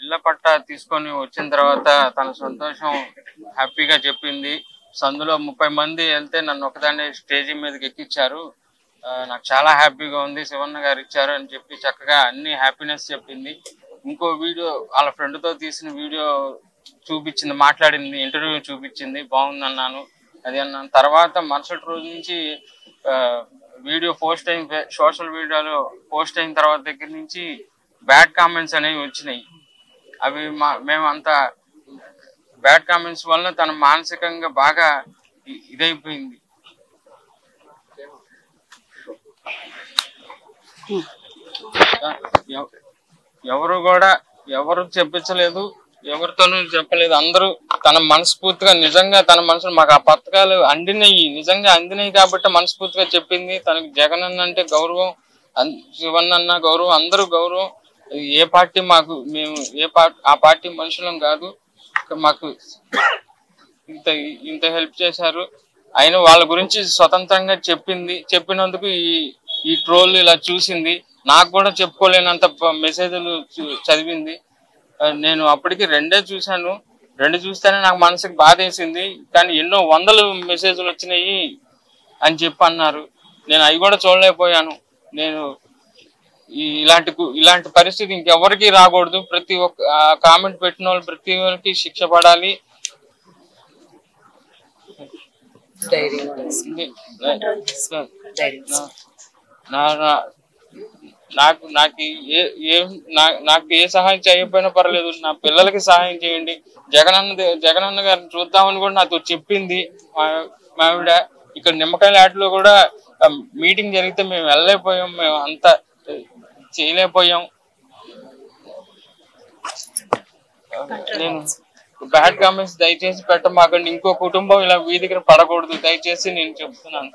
ఇళ్ల పట్టా తీసుకొని వచ్చిన తర్వాత తన సంతోషం హ్యాపీగా చెప్పింది. సందులో 30 మంది వెళ్తే నన్ను ఒకదాన్ని స్టేజీ మీదకి ఎక్కించారు. నాకు చాలా హ్యాపీగా ఉంది, శివన్న గారు ఇచ్చారు అని చెప్పి చక్కగా అన్ని హ్యాపీనెస్ చెప్పింది. ఇంకో వీడియో వాళ్ళ ఫ్రెండ్తో తీసిన వీడియో చూపించింది, మాట్లాడింది, ఇంటర్వ్యూ చూపించింది. బాగుందన్నాను, అది అన్నాను. తర్వాత మరుసటి రోజు నుంచి వీడియో పోస్ట్ అయిన సోషల్ మీడియాలో పోస్ట్ అయిన తర్వాత దగ్గర నుంచి బ్యాడ్ కామెంట్స్ అనేవి వచ్చినాయి. అవి మేము అంత బ్యాడ్ కామెంట్స్ వల్ల తన మానసికంగా బాగా ఇదైపోయింది. ఎవరు చెప్పించలేదు, ఎవరితోనూ చెప్పలేదు. అందరూ తన మనస్ఫూర్తిగా నిజంగా తన మనసులో మాకు ఆ పథకాలు నిజంగా అందినాయి కాబట్టి మనస్ఫూర్తిగా చెప్పింది. తనకి జగన్ అన్న అంటే గౌరవం, శివన్న అన్న గౌరవం, అందరూ గౌరవం. ఏ పార్టీ మేము ఆ పార్టీ మనుషులం కాదు. మాకు ఇంత హెల్ప్ చేశారు. అయినా వాళ్ళ గురించి స్వతంత్రంగా చెప్పింది. చెప్పినందుకు ఈ ట్రోల్ ఇలా చూసింది. నాకు కూడా చెప్పుకోలేనంత మెసేజ్లు చదివింది. నేను అప్పటికి 2 చూశాను. 2 చూస్తేనే నాకు మనసుకి బాధ వేసింది. కానీ ఎన్నో వందలు మెసేజ్లు వచ్చినాయి అని చెప్పి అన్నారు. నేను అవి కూడా చూడలేకపోయాను. నేను ఇలాంటి పరిస్థితి ఇంకెవరికి రాకూడదు. ప్రతి ఒక్క కామెంట్ పెట్టిన వాళ్ళు ప్రతి ఒక్కరికి శిక్ష పడాలి. నాకు ఏ సహాయం చేయకపోయినా పర్లేదు, నా పిల్లలకి సహాయం చేయండి. జగనన్న గారిని చూద్దామని కూడా నాతో చెప్పింది మా ఆవిడ. ఇక్కడ నిమ్మకాయల ఆటలో కూడా మీటింగ్ జరిగితే మేము వెళ్ళలేకపోయాం, మేము అంతా చేయలేకపోయాం. నేను బ్యాడ్ కామెంట్స్ దయచేసి పెట్టమాకండి. ఇంకో కుటుంబం ఇలా వీధికి పడకూడదు, దయచేసి నేను చెప్తున్నాను.